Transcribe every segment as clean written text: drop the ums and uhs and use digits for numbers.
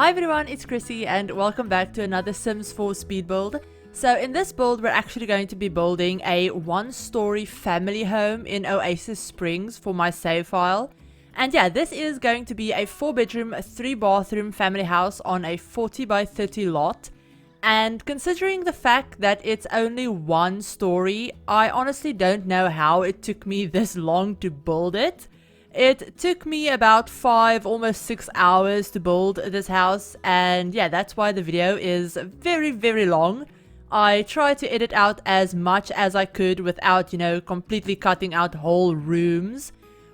Hi everyone, it's Chrissie and welcome back to another Sims 4 speed build. So in this build we're actually going to be building a one-story family home in Oasis Springs for my save file. And yeah, this is going to be a 4-bedroom, 3-bathroom family house on a 40 by 30 lot. And considering the fact that it's only one story, I honestly don't know how it took me this long to build it. It took me about 5, almost 6 hours to build this house, and yeah, that's why the video is very long. I tried to edit out as much as I could without, completely cutting out whole rooms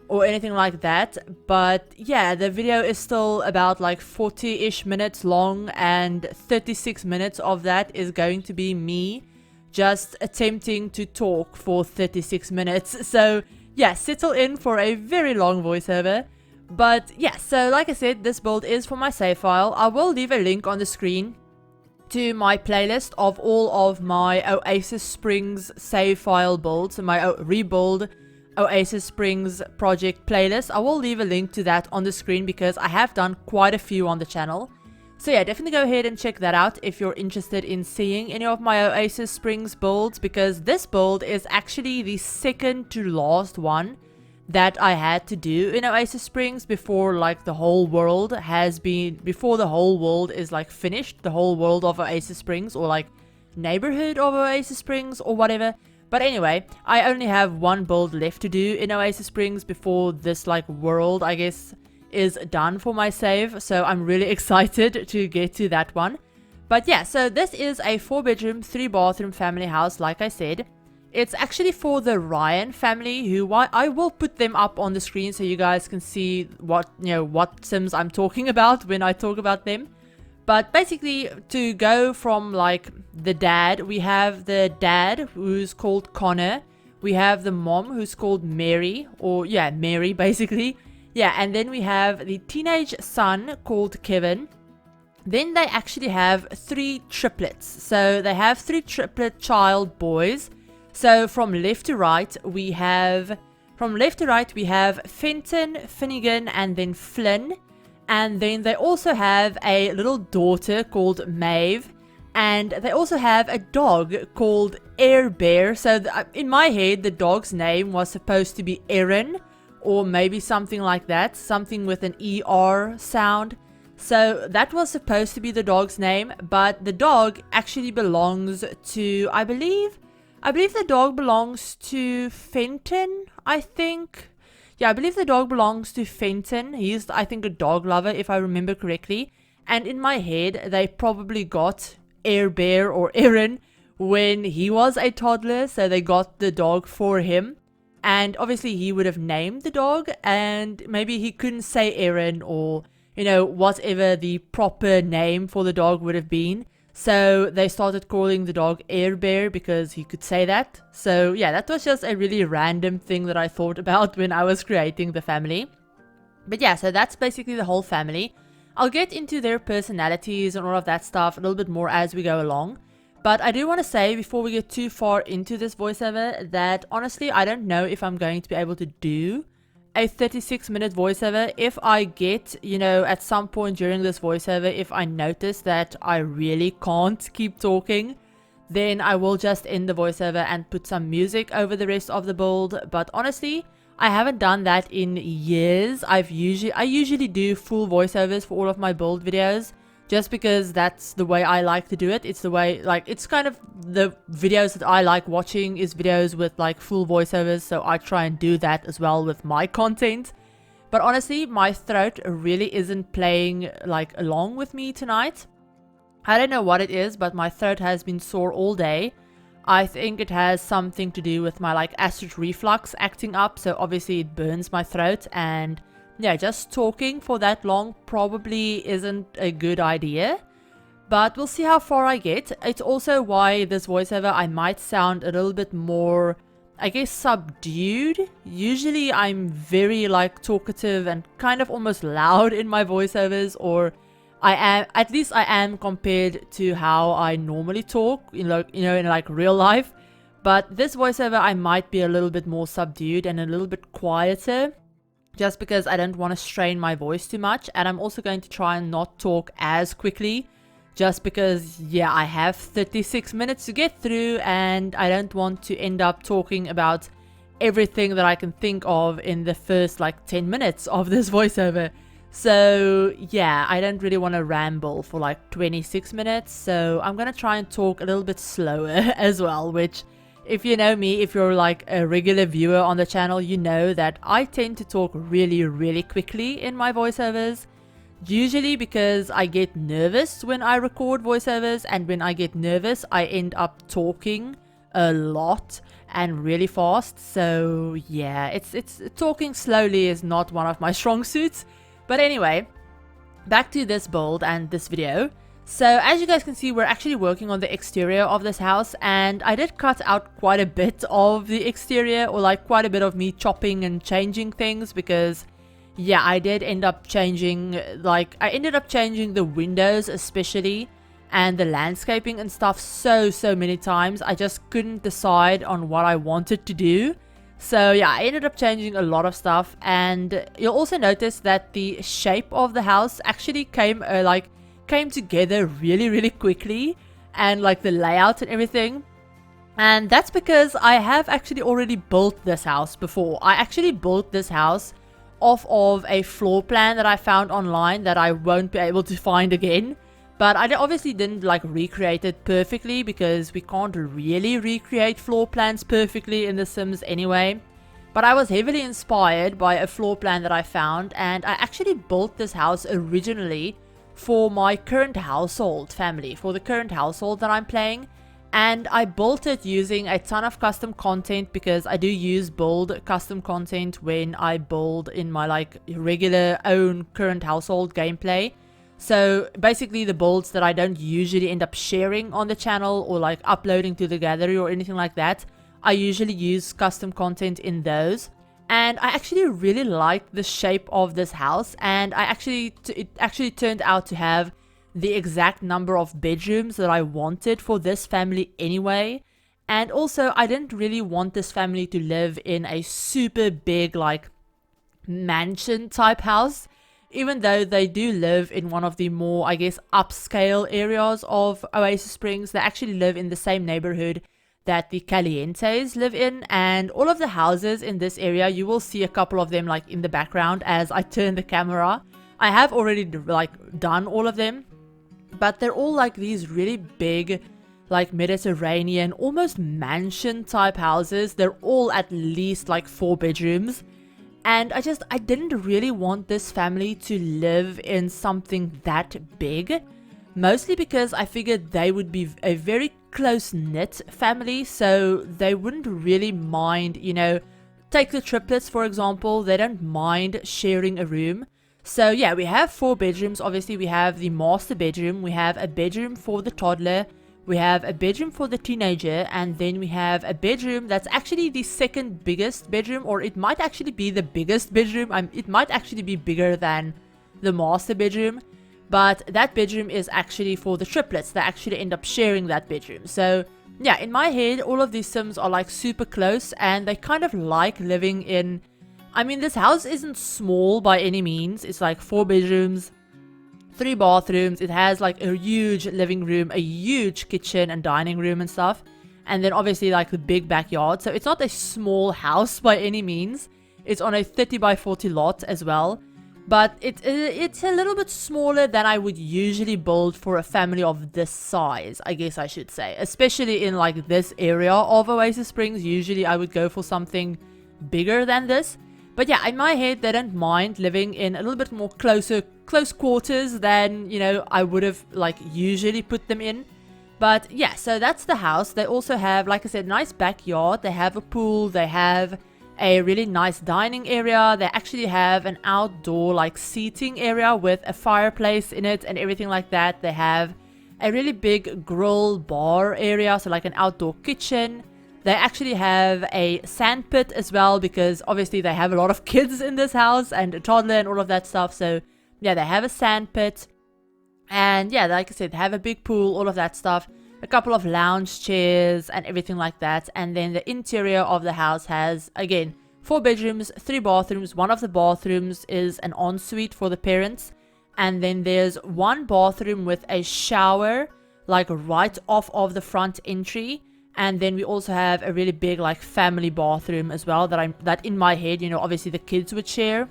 or anything like that. But yeah, the video is still about like 40-ish minutes long, and 36 minutes of that is going to be me just attempting to talk for 36 minutes. So yeah, settle in for a very long voiceover. But yeah, so like I said, this build is for my save file. I will leave a link on the screen to my playlist of all of my Oasis Springs save file builds, my rebuild Oasis Springs project playlist. I will leave a link to that on the screen because I have done quite a few on the channel. So yeah, definitely go ahead and check that out if you're interested in seeing any of my Oasis Springs builds, because this build is actually the second to last one that I had to do in Oasis Springs before like the whole world before the whole world is like finished, the whole world of Oasis Springs, or like neighborhood of Oasis Springs or whatever. But anyway, I only have one build left to do in Oasis Springs before this like world, I guess, is done for my save, so I'm really excited to get to that one. But yeah, so this is a 4-bedroom, 3-bathroom family house, like I said. It's actually for the Ryan family, who I will put them up on the screen so you guys can see what Sims I'm talking about when I talk about them. But basically, to go from like the dad, we have the dad who's called Connor, we have the mom who's called Mary, or yeah, Mary basically. Yeah, and then we have the teenage son called Kevin. Then they actually have 3 triplets. So they have 3 triplet child boys. So from left to right, we have Fenton, Finnegan, and then Flynn. And then they also have a little daughter called Maeve. And they also have a dog called Air Bear. So in my head, the dog's name was supposed to be Erin, or maybe something like that, something with an ER sound. So that was supposed to be the dog's name, but the dog actually belongs to, I believe the dog belongs to Fenton, I think. Yeah, I believe the dog belongs to Fenton. He's, I think, a dog lover, if I remember correctly. And in my head, they probably got Air Bear or Erin when he was a toddler, so they got the dog for him. And obviously he would have named the dog, and maybe he couldn't say Erin or, whatever the proper name for the dog would have been. So they started calling the dog Air Bear because he could say that. So yeah, that was just a really random thing that I thought about when I was creating the family. But yeah, so that's basically the whole family. I'll get into their personalities and all of that stuff a little bit more as we go along. But I do want to say, before we get too far into this voiceover, that honestly, I don't know if I'm going to be able to do a 36-minute voiceover. If I get, at some point during this voiceover, if I notice that I really can't keep talking, then I will just end the voiceover and put some music over the rest of the build. But honestly, I haven't done that in years. I usually do full voiceovers for all of my build videos, just because that's the way I like to do it. It's the way, it's kind of the videos that I like watching is videos with like full voiceovers, so I try and do that as well with my content. But honestly, my throat really isn't playing like along with me tonight. I don't know what it is, but my throat has been sore all day. I think it has something to do with my like acid reflux acting up, so obviously it burns my throat, and yeah, just talking for that long probably isn't a good idea. But we'll see how far I get. It's also why this voiceover I might sound a little bit more, I guess, subdued. Usually I'm very like talkative and kind of almost loud in my voiceovers, or at least I am compared to how I normally talk, in like real life. But this voiceover I might be a little bit more subdued and a little bit quieter. just because I don't want to strain my voice too much. And I'm also going to try and not talk as quickly, just because, yeah, I have 36 minutes to get through and I don't want to end up talking about everything that I can think of in the first like 10 minutes of this voiceover. So yeah, I don't really want to ramble for like 26 minutes, so I'm gonna try and talk a little bit slower as well, which, if you know me, if you're like a regular viewer on the channel, you know that I tend to talk really quickly in my voiceovers, usually because I get nervous when I record voiceovers, and when I get nervous I end up talking a lot and really fast. So yeah, it's talking slowly is not one of my strong suits. But anyway, back to this build and this video. So as you guys can see, we're actually working on the exterior of this house, and I did cut out quite a bit of the exterior, or like quite a bit of me chopping and changing things, because yeah, I did end up changing, like I ended up changing the windows especially, and the landscaping and stuff so many times. I just couldn't decide on what I wanted to do. So yeah, I ended up changing a lot of stuff, and you'll also notice that the shape of the house actually came together really quickly, and like the layout and everything. And that's because I have actually already built this house before. I actually built this house off of a floor plan that I found online that I won't be able to find again. But I obviously didn't like recreate it perfectly, because we can't really recreate floor plans perfectly in The Sims anyway. But I was heavily inspired by a floor plan that I found, and I actually built this house originally for my current household family, for the current household that I'm playing. And I built it using a ton of custom content, because I do use build custom content when I build in my like regular own current household gameplay. So basically the builds that I don't usually end up sharing on the channel or like uploading to the gallery or anything like that, I usually use custom content in those. And I actually really liked the shape of this house, and it actually turned out to have the exact number of bedrooms that I wanted for this family anyway. And also I didn't really want this family to live in a super big like mansion type house. Even though they do live in one of the more, I guess, upscale areas of Oasis Springs, they actually live in the same neighborhood that the Calientes live in. And all of the houses in this area, you will see a couple of them like in the background as I turn the camera. I have already like done all of them, but they're all like these really big, like Mediterranean, almost mansion type houses. They're all at least like 4 bedrooms. And I didn't really want this family to live in something that big, mostly because I figured they would be a very close-knit family, so they wouldn't really mind, you know, take the triplets for example, they don't mind sharing a room. So yeah, we have 4 bedrooms. Obviously we have the master bedroom, we have a bedroom for the toddler, we have a bedroom for the teenager, and then we have a bedroom that's actually the second biggest bedroom, or it might actually be the biggest bedroom. It might actually be bigger than the master bedroom, but that bedroom is actually for the triplets. They actually end up sharing that bedroom. So yeah, in my head, all of these Sims are like super close, and they kind of like living in, I mean, this house isn't small by any means. It's like 4 bedrooms, 3 bathrooms. It has like a huge living room, a huge kitchen and dining room and stuff, and then obviously like the big backyard. So it's not a small house by any means. It's on a 30 by 40 lot as well, but it's a little bit smaller than I would usually build for a family of this size, I guess I should say, especially in like this area of Oasis Springs. Usually I would go for something bigger than this. But yeah, in my head, they don't mind living in a little bit more close quarters than, you know, I would have like usually put them in. But yeah, so that's the house. They also have, like I said, nice backyard. They have a pool. They have a really nice dining area. They actually have an outdoor like seating area with a fireplace in it and everything like that. They have a really big grill bar area, so like an outdoor kitchen. They actually have a sand pit as well, because obviously they have a lot of kids in this house and a toddler and all of that stuff. So yeah, they have a sand pit. And yeah, like I said, they have a big pool, all of that stuff. A couple of lounge chairs and everything like that. And then the interior of the house has, again, 4 bedrooms, 3 bathrooms. One of the bathrooms is an ensuite for the parents. And then there's one bathroom with a shower, like right off of the front entry. And then we also have a really big like family bathroom as well that in my head, you know, obviously the kids would share.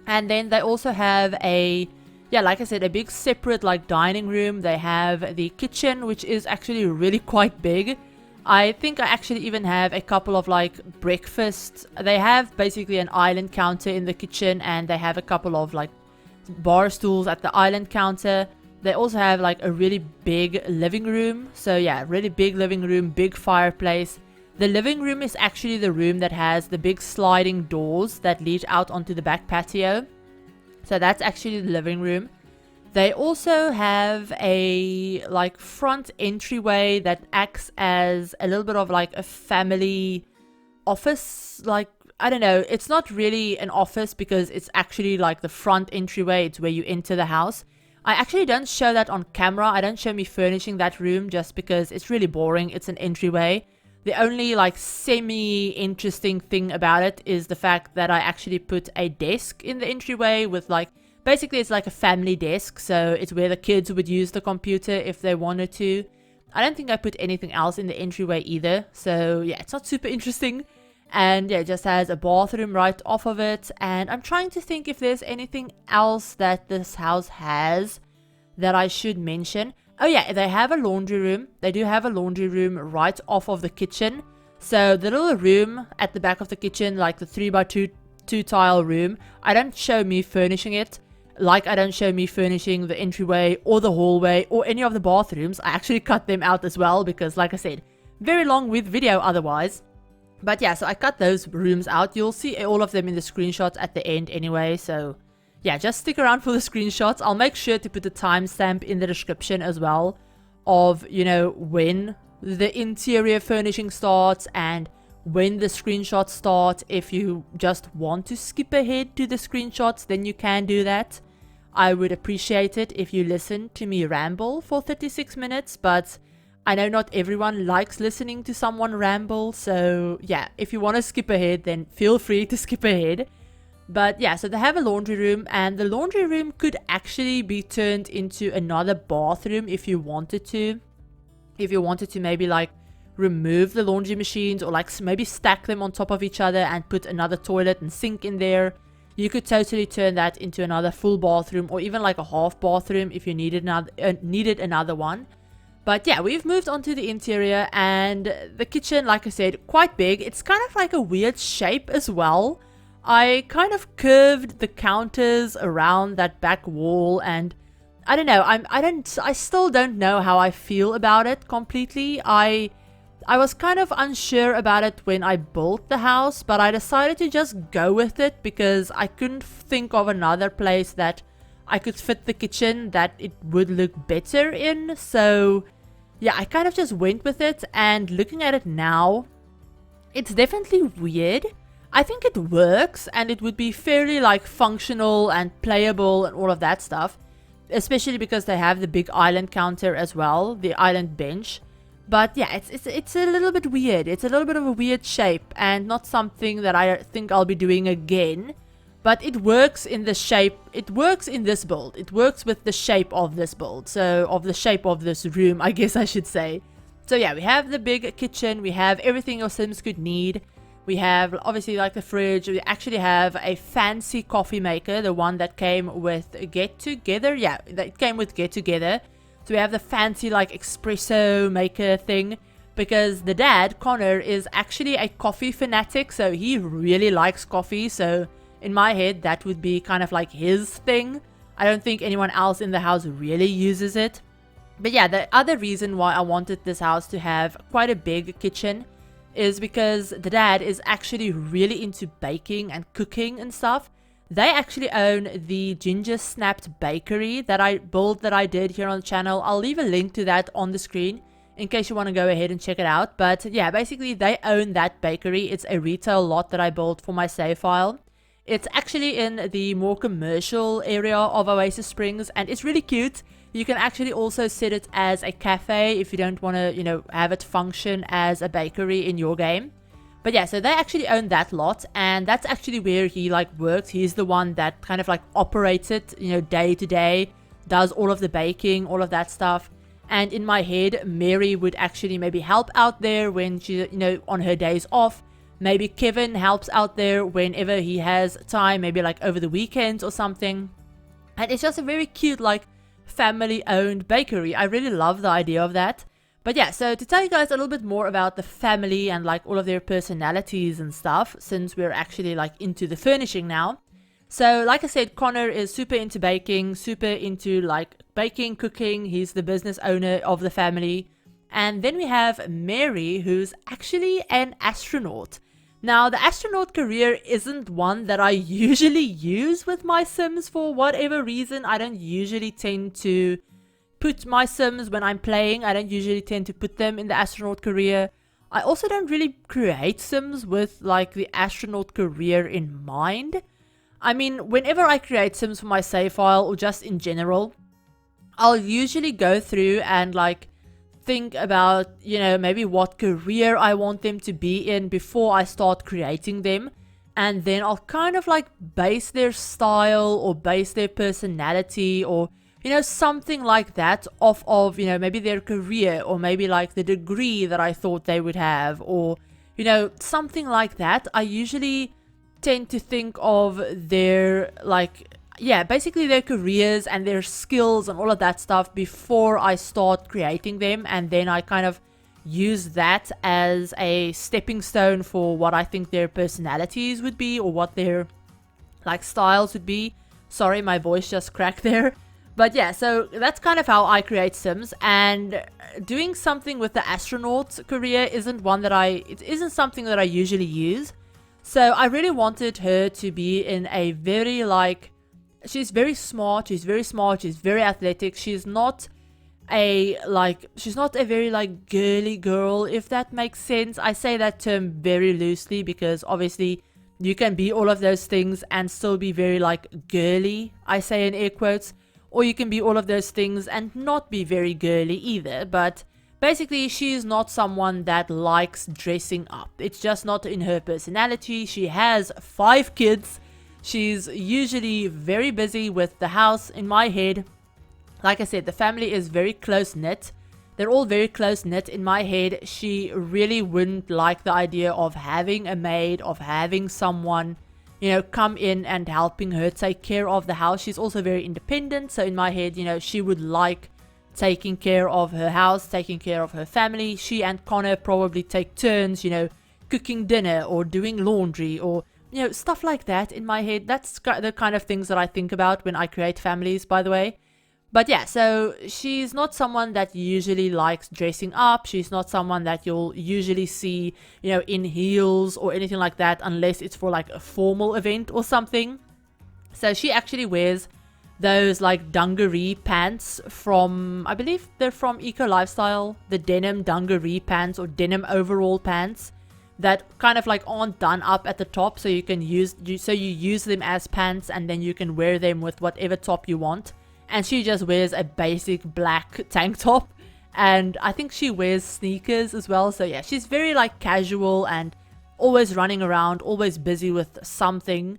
And then they also have like I said, a big separate like dining room. They have the kitchen, which is actually really quite big. I think I actually even have a couple of like breakfasts. They have basically an island counter in the kitchen, and they have a couple of like bar stools at the island counter. They also have like a really big living room. So yeah, really big living room, big fireplace. The living room is actually the room that has the big sliding doors that lead out onto the back patio. So that's actually the living room. They also have a like front entryway that acts as a little bit of like a family office. Like, I don't know, it's not really an office because it's actually like the front entryway. It's where you enter the house. I actually don't show that on camera. I don't show me furnishing that room just because it's really boring. It's an entryway. The only like semi-interesting thing about it is the fact that I actually put a desk in the entryway with like, basically it's like a family desk. So it's where the kids would use the computer if they wanted to. I don't think I put anything else in the entryway either. So yeah, it's not super interesting. And yeah, it just has a bathroom right off of it. And I'm trying to think if there's anything else that this house has that I should mention. Oh yeah, they have a laundry room. They do have a laundry room right off of the kitchen. So the little room at the back of the kitchen, like the 3x2 tile room, I don't show me furnishing it. Like I don't show me furnishing the entryway or the hallway or any of the bathrooms. I actually cut them out as well because, like I said, very long with video otherwise. But yeah, so I cut those rooms out. You'll see all of them in the screenshots at the end anyway. So yeah, just stick around for the screenshots. I'll make sure to put the timestamp in the description as well of, you know, when the interior furnishing starts and when the screenshots start. If you just want to skip ahead to the screenshots, then you can do that. I would appreciate it if you listen to me ramble for 36 minutes, but I know not everyone likes listening to someone ramble. So yeah, if you want to skip ahead, then feel free to skip ahead. But yeah, so they have a laundry room, and the laundry room could actually be turned into another bathroom if you wanted to. If you wanted to maybe like remove the laundry machines or like maybe stack them on top of each other and put another toilet and sink in there, you could totally turn that into another full bathroom or even like a half bathroom if you needed another one. But yeah, we've moved on to the interior, and the kitchen, like I said, quite big. It's kind of like a weird shape as well. I kind of curved the counters around that back wall, and I don't know, I still don't know how I feel about it completely. I was kind of unsure about it when I built the house, but I decided to just go with it because I couldn't think of another place that I could fit the kitchen that it would look better in. So yeah, I kind of just went with it, and looking at it now, it's definitely weird. I think it works, and it would be fairly like functional and playable and all of that stuff, especially because they have the big island counter as well, the island bench. But yeah, it's a little bit weird. It's a little bit of a weird shape and not something that I think I'll be doing again. But it works in the shape. It works in this build. It works with the shape of this build. So of the shape of this room, I guess I should say. So yeah, we have the big kitchen. We have everything your Sims could need. We have obviously like the fridge. We actually have a fancy coffee maker, the one that came with Get Together. Yeah, that came with Get Together. So we have the fancy like espresso maker thing, because the dad, Connor, is actually a coffee fanatic. So he really likes coffee. So in my head, that would be kind of like his thing. I don't think anyone else in the house really uses it. But yeah, the other reason why I wanted this house to have quite a big kitchen is because the dad is actually really into baking and cooking and stuff. They actually own the Ginger Snapped Bakery that I did here on the channel. I'll leave a link to that on the screen in case you want to go ahead and check it out. But yeah, basically they own that bakery. It's a retail lot that I built for my save file. It's actually in the more commercial area of Oasis Springs, and it's really cute. You can actually also set it as a cafe if you don't want to, you know, have it function as a bakery in your game. But yeah, so they actually own that lot, and that's actually where he like works. He's the one that kind of like operates it, you know, day to day, does all of the baking, all of that stuff. And in my head, Mary would actually maybe help out there when she, you know, on her days off. Maybe Kevin helps out there whenever he has time, maybe like over the weekends or something. And it's just a very cute, like, family-owned bakery. I really love the idea of that. But yeah, so to tell you guys a little bit more about the family and like all of their personalities and stuff, since we're actually like into the furnishing now. So like I said, Connor is super into baking, super into like baking, cooking. He's the business owner of the family. And then we have Mary, who's actually an astronaut. Now, the astronaut career isn't one that I usually use with my Sims for whatever reason. I don't usually tend to put my Sims when I'm playing. I don't usually tend to put them in the astronaut career. I also don't really create Sims with like the astronaut career in mind. I mean, whenever I create Sims for my save file or just in general, I'll usually go through and like think about, you know, maybe what career I want them to be in before I start creating them. And then I'll kind of like base their style or base their personality or, you know, something like that off of, you know, maybe their career or maybe like the degree that I thought they would have or, you know, something like that. I usually tend to think of their like, yeah, basically their careers and their skills and all of that stuff before I start creating them. And then I kind of use that as a stepping stone for what I think their personalities would be or what their like styles would be. Sorry, my voice just cracked there. But yeah, so that's kind of how I create Sims, and doing something with the astronaut career isn't something that I usually use. So I really wanted her to be in a very like, she's very smart, she's very athletic. She's not a very like girly girl, if that makes sense. I say that term very loosely because obviously you can be all of those things and still be very like girly, I say in air quotes. Or you can be all of those things and not be very girly either. But basically, she's not someone that likes dressing up. It's just not in her personality. She has 5 kids. She's usually very busy with the house. In my head, like I said, the family is very close-knit. They're all very close-knit. In my head, she really wouldn't like the idea of having a maid, of having someone, you know, come in and helping her take care of the house. She's also very independent. So in my head, you know, she would like taking care of her house, taking care of her family. She and Connor probably take turns, you know, cooking dinner or doing laundry or, you know, stuff like that. In my head, that's the kind of things that I think about when I create families, by the way. But yeah, so she's not someone that usually likes dressing up. She's not someone that you'll usually see, you know, in heels or anything like that, unless it's for like a formal event or something. So she actually wears those like dungaree pants from, I believe they're from Eco Lifestyle, the denim dungaree pants or denim overall pants that kind of like aren't done up at the top, so you can use them as pants and then you can wear them with whatever top you want. And she just wears a basic black tank top. And I think she wears sneakers as well. So yeah, she's very like casual and always running around, always busy with something.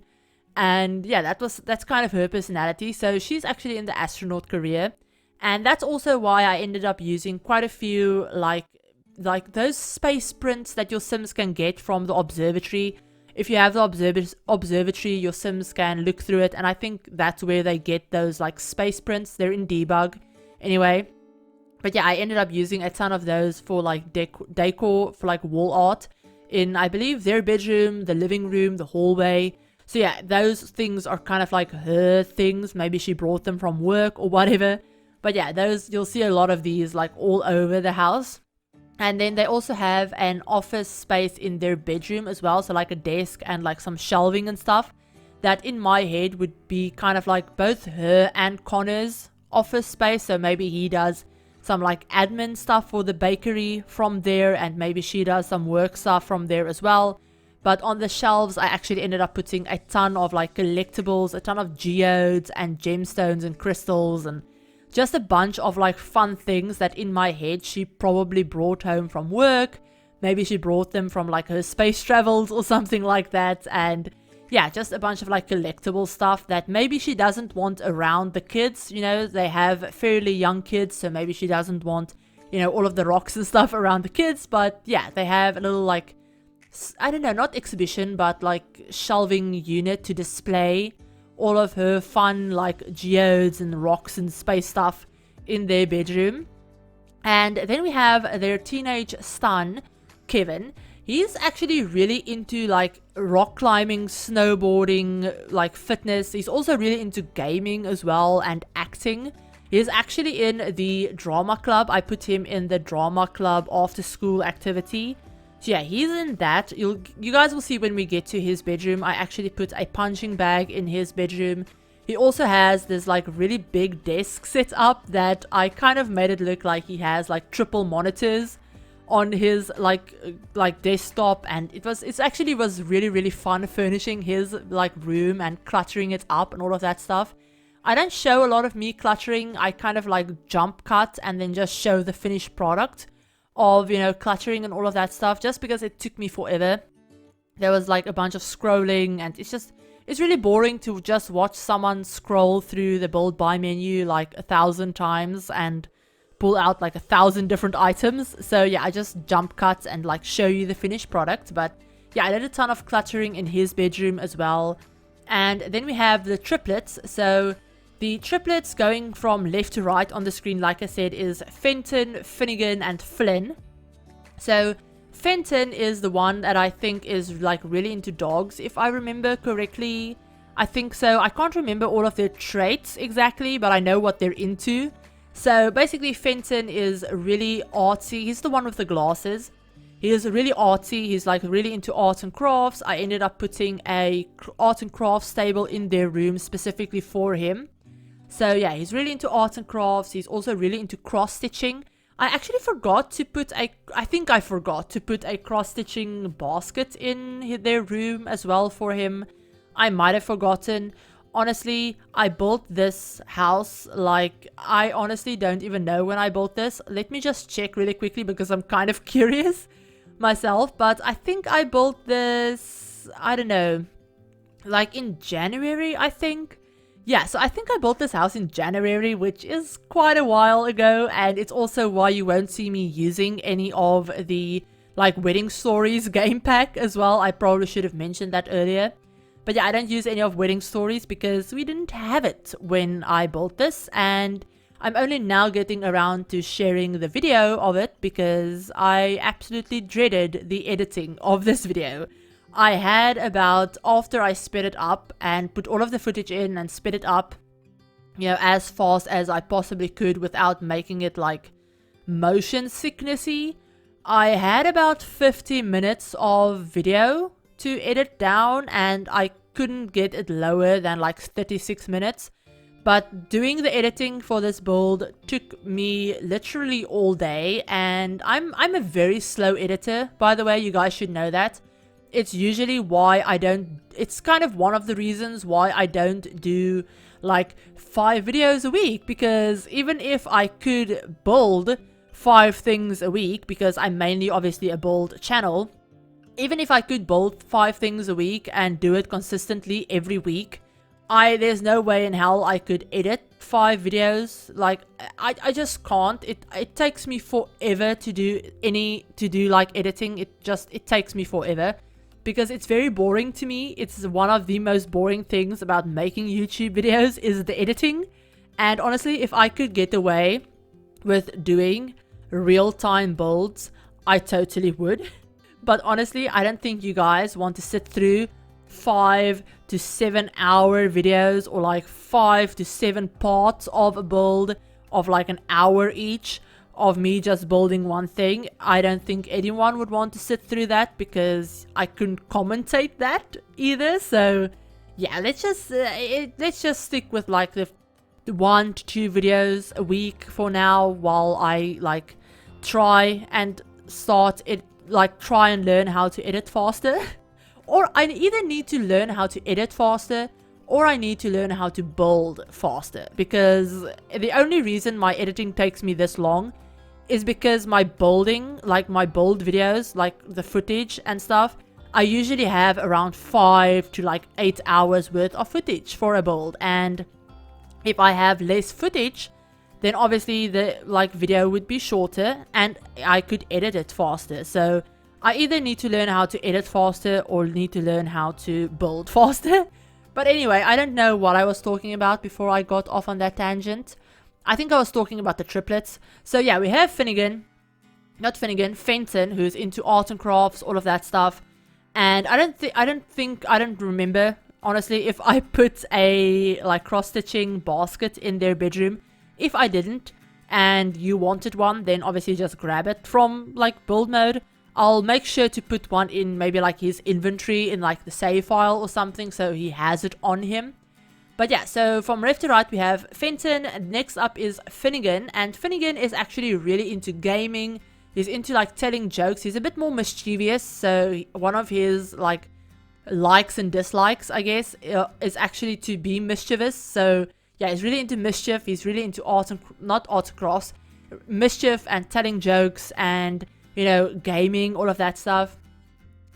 And yeah, that's kind of her personality. So she's actually in the astronaut career. And that's also why I ended up using quite a few like those space prints that your Sims can get from the observatory. If you have the observatory, your Sims can look through it, and I think that's where they get those like space prints. They're in debug anyway. But yeah, I ended up using a ton of those for like decor for like wall art in, I believe, their bedroom, the living room, the hallway. So yeah, those things are kind of like her things. Maybe she brought them from work or whatever. But yeah, those, you'll see a lot of these like all over the house. And then they also have an office space in their bedroom as well. So like a desk and like some shelving and stuff. That in my head would be kind of like both her and Connor's office space. So maybe he does some like admin stuff for the bakery from there. And maybe she does some work stuff from there as well. But on the shelves, I actually ended up putting a ton of like collectibles, a ton of geodes and gemstones and crystals and just a bunch of like fun things that in my head she probably brought home from work. maybe she brought them from like her space travels or something like that. And yeah, just a bunch of like collectible stuff that maybe she doesn't want around the kids. You know, they have fairly young kids, so maybe she doesn't want, you know, all of the rocks and stuff around the kids. But yeah, they have a little like, I don't know, not exhibition, but like shelving unit to display all of her fun like geodes and rocks and space stuff in their bedroom. And then we have their teenage son, Kevin. He's actually really into like rock climbing, snowboarding, like fitness. He's also really into gaming as well and acting. He's actually in the drama club. I put him in the drama club after school activity. So yeah, he's in that. You guys will see when we get to his bedroom. I actually put a punching bag in his bedroom. He also has this like really big desk set up that I kind of made it look like he has like triple monitors on his like desktop, and it actually was really fun furnishing his like room and cluttering it up and all of that stuff. I don't show a lot of me cluttering. I kind of like jump cut and then just show the finished product of, you know, cluttering and all of that stuff, just because it took me forever. There was like a bunch of scrolling, and it's really boring to just watch someone scroll through the build by menu like 1,000 times and pull out like 1,000 different items. So yeah, I just jump cut and like show you the finished product. But yeah, I did a ton of cluttering in his bedroom as well. And then we have the triplets. So the triplets, going from left to right on the screen, like I said, is Fenton, Finnegan, and Flynn. So Fenton is the one that I think is like really into dogs, if I remember correctly. I think so. I can't remember all of their traits exactly, but I know what they're into. So basically Fenton is really artsy. He's the one with the glasses. He is really artsy. He's like really into art and crafts. I ended up putting a art and crafts table in their room specifically for him. So yeah, he's really into art and crafts. He's also really into cross-stitching. I actually forgot to put I think I forgot to put a cross-stitching basket in their room as well for him. I might have forgotten. Honestly, I built this house, like, I honestly don't even know when I built this. Let me just check really quickly because I'm kind of curious myself. But I think I built this, I don't know, like in January, I think. Yeah, so I think I built this house in January, which is quite a while ago, and it's also why you won't see me using any of the, like, Wedding Stories game pack as well. I probably should have mentioned that earlier. But yeah, I don't use any of Wedding Stories because we didn't have it when I built this, and I'm only now getting around to sharing the video of it because I absolutely dreaded the editing of this video. I had about, after I sped it up and put all of the footage in and sped it up, you know, as fast as I possibly could without making it like motion sicknessy, I had about 50 minutes of video to edit down, and I couldn't get it lower than like 36 minutes. But doing the editing for this build took me literally all day, and I'm a very slow editor, by the way. You guys should know that. It's usually why I don't, it's kind of one of the reasons why I don't do like 5 videos a week, because even if I could build 5 things a week, because I'm mainly obviously a build channel, even if I could build 5 things a week and do it consistently every week, there's no way in hell I could edit 5 videos. Like, I just can't. It takes me forever to do like editing. It takes me forever. Because it's very boring to me. It's one of the most boring things about making YouTube videos is the editing. And honestly, if I could get away with doing real-time builds, I totally would. But honestly, I don't think you guys want to sit through 5 to 7 hour videos, or like 5 to 7 parts of a build of like an hour each of me just building one thing. I don't think anyone would want to sit through that, because I couldn't commentate that either. So yeah, let's just stick with like the 1 to 2 videos a week for now, while I like try and learn how to edit faster. Or I either need to learn how to edit faster, or I need to learn how to build faster, because the only reason my editing takes me this long is because my building, like my build videos, like the footage and stuff, I usually have around 5 to like 8 hours worth of footage for a build. And if I have less footage, then obviously the like video would be shorter and I could edit it faster. So I either need to learn how to edit faster or need to learn how to build faster. But anyway, I don't know what I was talking about before I got off on that tangent. I think I was talking about the triplets. So yeah, we have Fenton, who's into art and crafts, all of that stuff. And I don't remember, honestly, if I put a like cross-stitching basket in their bedroom. If I didn't, and you wanted one, then obviously just grab it from like build mode. I'll make sure to put one in maybe like his inventory in like the save file or something, so he has it on him. But yeah, so from left to right we have Fenton. Next up is Finnegan, and Finnegan is actually really into gaming. He's into like telling jokes. He's a bit more mischievous, so one of his like likes and dislikes, I guess, is actually to be mischievous. So yeah, he's really into mischief. He's really into not art and crafts, mischief and telling jokes and, you know, gaming, all of that stuff.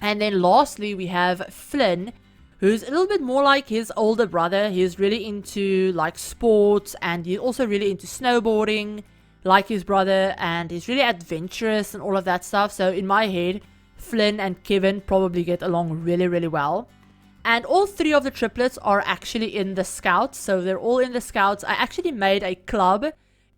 And then lastly, we have Flynn, who's a little bit more like his older brother. He's really into like sports, and he's also really into snowboarding like his brother, and he's really adventurous and all of that stuff. So in my head, Flynn and Kevin probably get along really, really well. And all three of the triplets are actually in the Scouts, so they're all in the Scouts. I actually made a club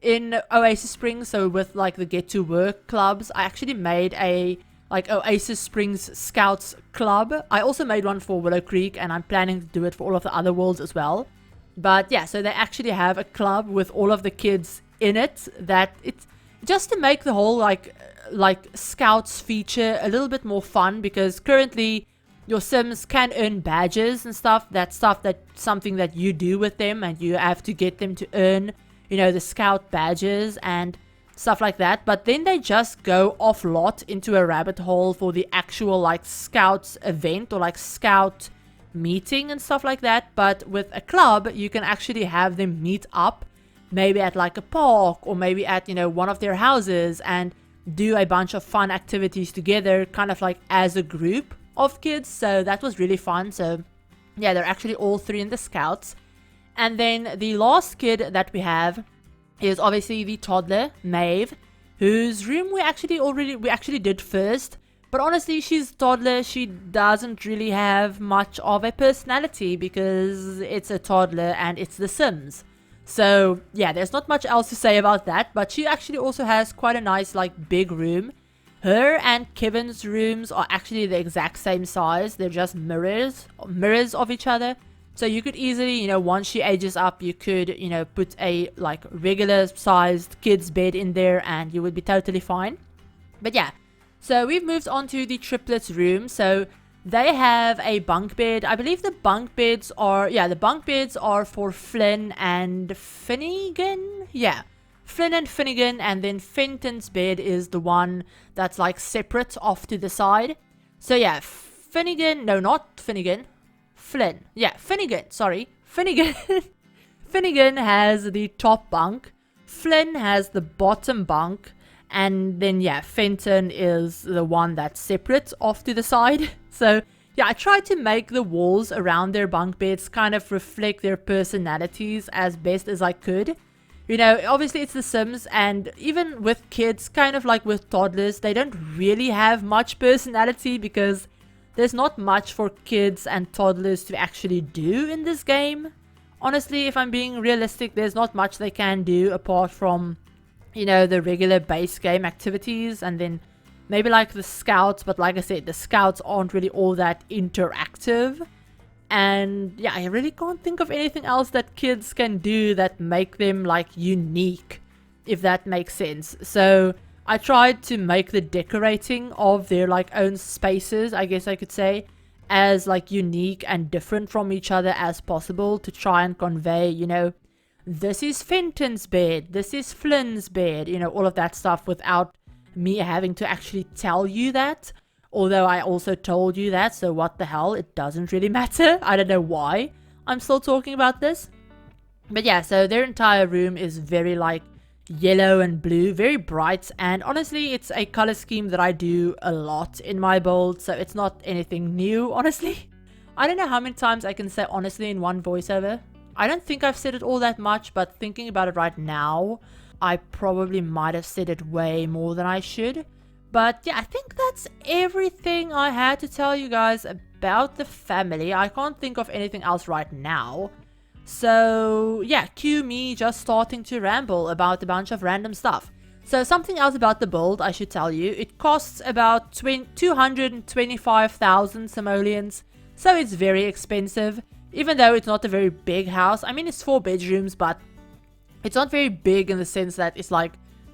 in Oasis Springs, so with like the Get to Work clubs, I actually made a like Oasis Springs Scouts club. I also made one for Willow Creek, and I'm planning to do it for all of the other worlds as well. But yeah, so they actually have a club with all of the kids in it, that it's just to make the whole like Scouts feature a little bit more fun, because currently your Sims can earn badges and stuff. That's something that you do with them, and you have to get them to earn, you know, the Scout badges and stuff like that. But then they just go off lot into a rabbit hole for the actual like Scouts event or like Scout meeting and stuff like that. But with a club, you can actually have them meet up, maybe at like a park or maybe at, you know, one of their houses, and do a bunch of fun activities together, kind of like as a group of kids. So that was really fun. So yeah, they're actually all three in the Scouts. And then the last kid that we have is obviously the toddler, Maeve, whose room we actually did first. But honestly, she's a toddler. She doesn't really have much of a personality because it's a toddler and it's The Sims. So yeah, there's not much else to say about that. But she actually also has quite a nice like big room. Her and Kevin's rooms are actually the exact same size. They're just mirrors of each other. So you could easily, you know, once she ages up, you could, you know, put a like regular sized kid's bed in there and you would be totally fine. But yeah, so we've moved on to the triplets room. So they have a bunk bed. I believe the bunk beds are, yeah, the bunk beds are for Flynn and Finnegan. Yeah, Flynn and Finnegan, and then Fenton's bed is the one that's like separate off to the side. So yeah, Finnegan, no, not Finnegan. Flynn. Yeah, Finnegan. Sorry. Finnegan. Finnegan has the top bunk. Flynn has the bottom bunk. And then, yeah, Fenton is the one that's separate off to the side. So, yeah, I tried to make the walls around their bunk beds kind of reflect their personalities as best as I could. You know, obviously it's The Sims, and even with kids, kind of like with toddlers, they don't really have much personality because there's not much for kids and toddlers to actually do in this game. Honestly, if I'm being realistic, there's not much they can do apart from, you know, the regular base game activities and then maybe like the Scouts. But like I said, the Scouts aren't really all that interactive. And yeah, I really can't think of anything else that kids can do that make them like unique, if that makes sense. So I tried to make the decorating of their like own spaces, I guess I could say, as like unique and different from each other as possible, to try and convey, you know, this is Fenton's bed, this is Flynn's bed, you know, all of that stuff without me having to actually tell you that. Although I also told you that, so what the hell, it doesn't really matter. I don't know why I'm still talking about this. But yeah, so their entire room is very like yellow and blue, very bright, and honestly it's a color scheme that I do a lot in my build, so it's not anything new, honestly. I don't know how many times I can say honestly in one voiceover. I don't think I've said it all that much, but thinking about it right now, I probably might have said it way more than I should. But yeah, I think that's everything I had to tell you guys about the family. I can't think of anything else right now. So yeah, cue me just starting to ramble about a bunch of random stuff. So something else about the build I should tell you. It costs about 225,000 simoleons. So it's very expensive, even though it's not a very big house. I mean, it's 4 bedrooms, but it's not very big in the sense that it's like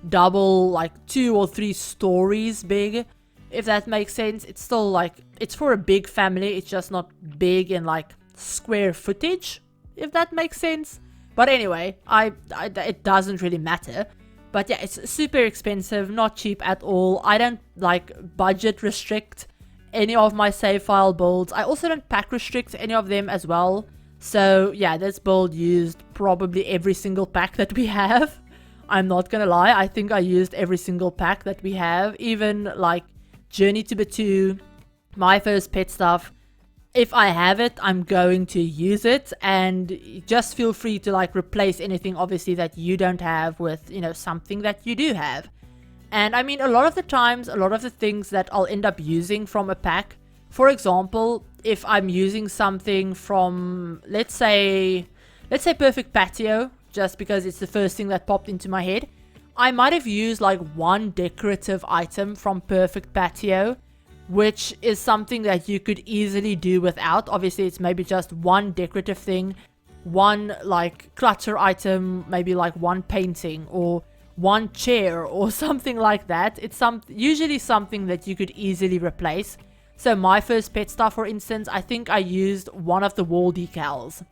double, like 2 or 3 stories big, if that makes sense. It's still like, it's for a big family, it's just not big in like square footage, if that makes sense. But anyway, it doesn't really matter. But yeah, it's super expensive, not cheap at all. I don't like budget restrict any of my save file builds. I also don't pack restrict any of them as well. So yeah, this build used probably every single pack that we have. I'm not gonna lie, I think I used every single pack that we have, even like Journey to Batu, my first pet stuff. If I have it, I'm going to use it, and just feel free to like replace anything obviously that you don't have with, you know, something that you do have. And I mean, a lot of the times, a lot of the things that I'll end up using from a pack, for example, if I'm using something from, let's say Perfect Patio, just because it's the first thing that popped into my head, I might have used like one decorative item from Perfect Patio, which is something that you could easily do without. Obviously, it's maybe just one decorative thing, one like clutter item, maybe like one painting or one chair or something like that. It's usually something that you could easily replace. So my first pet stuff, for instance, I think I used one of the wall decals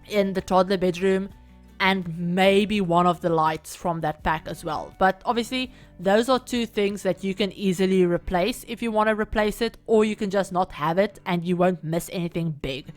in the toddler bedroom and maybe one of the lights from that pack as well. But obviously, those are 2 things that you can easily replace if you want to replace it, or you can just not have it and you won't miss anything big.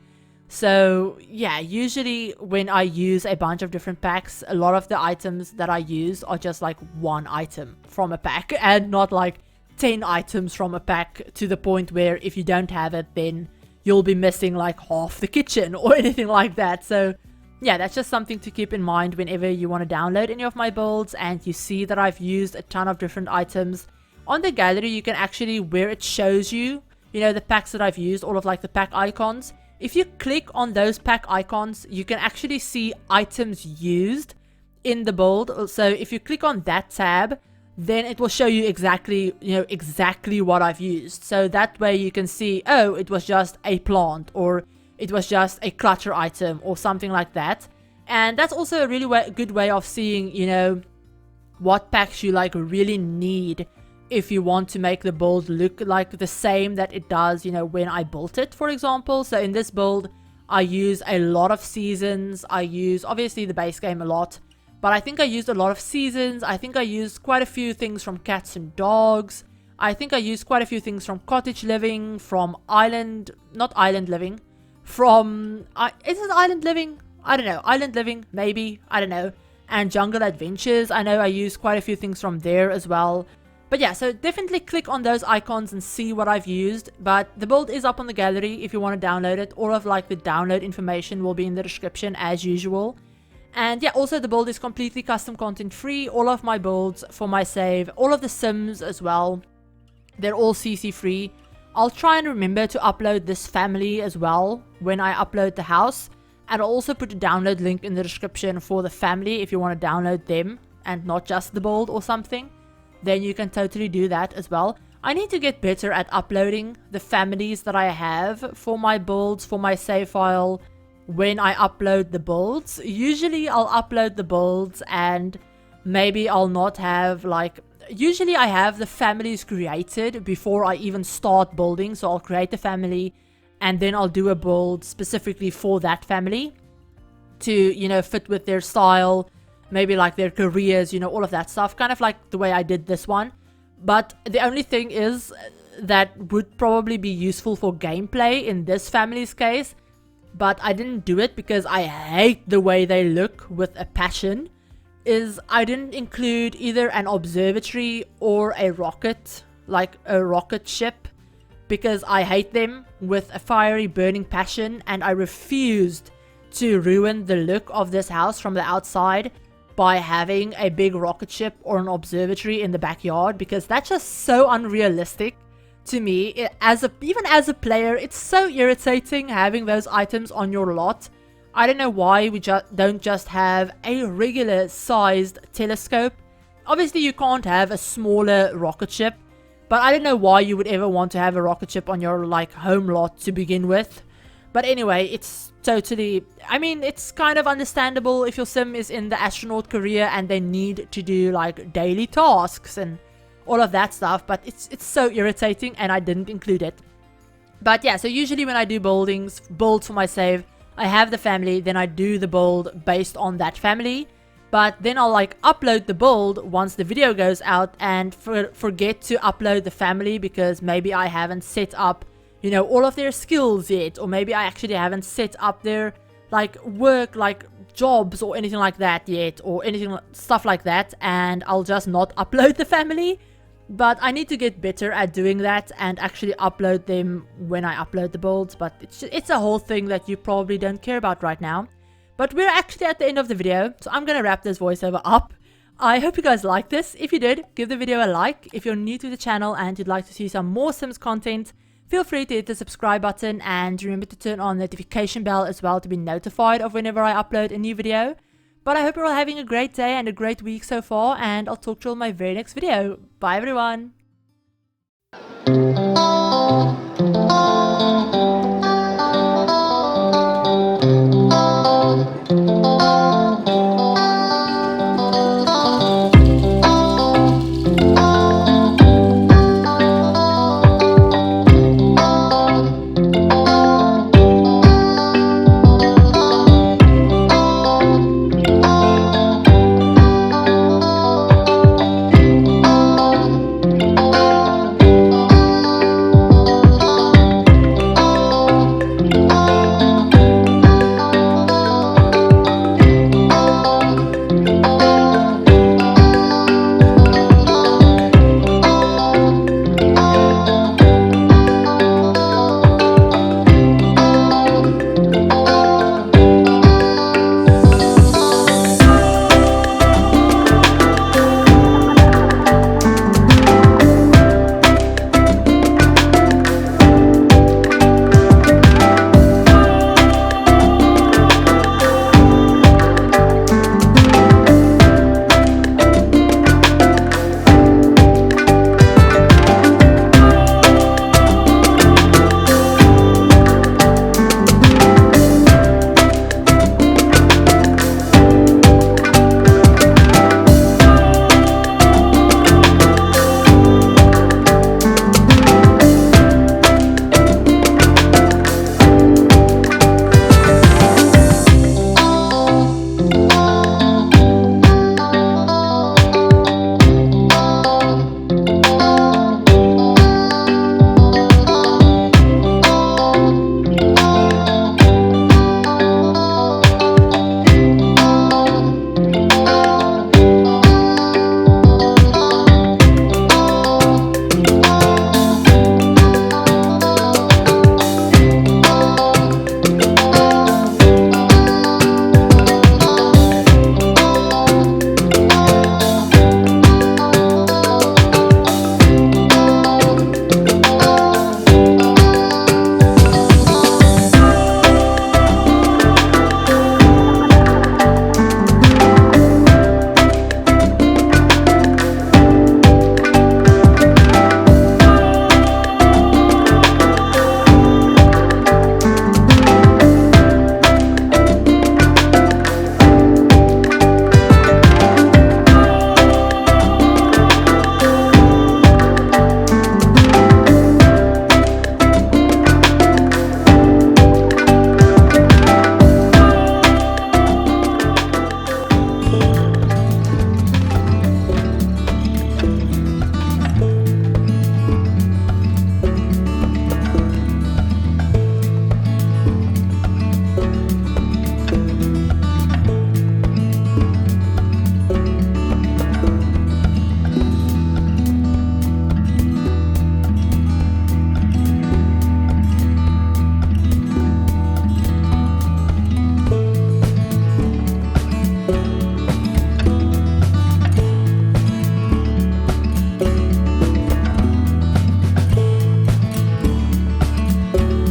So yeah, usually when I use a bunch of different packs, a lot of the items that I use are just like one item from a pack and not like 10 items from a pack, to the point where if you don't have it, then you'll be missing like half the kitchen or anything like that. So yeah, that's just something to keep in mind whenever you want to download any of my builds and you see that I've used a ton of different items. On the gallery, you can actually, where it shows you, you know, the packs that I've used, all of like the pack icons. If you click on those pack icons, you can actually see items used in the build. So if you click on that tab, then it will show you exactly, you know, exactly what I've used. So that way you can see, oh, it was just a plant, or it was just a clutter item, or something like that. And that's also a really good way of seeing, you know, what packs you like really need if you want to make the build look like the same that it does, you know, when I built it, for example. So in this build, I use a lot of seasons. I use obviously the base game a lot, but I think I used a lot of seasons. I think I used quite a few things from cats and dogs. I think I used quite a few things from cottage living, from island, not island living, from, is it island living? I don't know, island living, maybe, I don't know. And jungle adventures, I know I used quite a few things from there as well. But yeah, so definitely click on those icons and see what I've used. But the build is up on the gallery if you want to download it. All of like the download information will be in the description as usual. And yeah, also the build is completely custom content free. All of my builds for my save, all of the sims as well, they're all CC free. I'll try and remember to upload this family as well when I upload the house. And I'll also put a download link in the description for the family if you want to download them and not just the build or something. Then you can totally do that as well. I need to get better at uploading the families that I have for my builds, for my save file, when I upload the builds. Usually I'll upload the builds and maybe I'll not have like... Usually I have the families created before I even start building. So I'll create the family and then I'll do a build specifically for that family to, you know, fit with their style, maybe like their careers, you know, all of that stuff. Kind of like the way I did this one. But the only thing is that would probably be useful for gameplay in this family's case. But I didn't do it because I hate the way they look with a passion. is I didn't include either an observatory or a rocket, like a rocket ship, because I hate them with a fiery burning passion, and I refused to ruin the look of this house from the outside by having a big rocket ship or an observatory in the backyard, because that's just so unrealistic to me. Even as a player, it's so irritating having those items on your lot. I don't know why we don't just have a regular sized telescope. Obviously you can't have a smaller rocket ship, but I don't know why you would ever want to have a rocket ship on your like home lot to begin with. But anyway, it's totally, I mean, it's kind of understandable if your sim is in the astronaut career and they need to do like daily tasks and all of that stuff, but it's so irritating and I didn't include it. But yeah, so usually when I do builds for my save, I have the family, then I do the build based on that family. But then I'll like upload the build once the video goes out and forget to upload the family because maybe I haven't set up, you know, all of their skills yet, or maybe I actually haven't set up their like work, like jobs or anything like that yet, or anything stuff like that, and I'll just not upload the family. But I need to get better at doing that and actually upload them when I upload the builds. But it's a whole thing that you probably don't care about right now. But we're actually at the end of the video, so I'm gonna wrap this voiceover up. I hope you guys liked this. If you did, give the video a like. If you're new to the channel and you'd like to see some more Sims content, feel free to hit the subscribe button and remember to turn on the notification bell as well to be notified of whenever I upload a new video. But I hope you're all having a great day and a great week so far, and I'll talk to you all in my very next video. Bye everyone!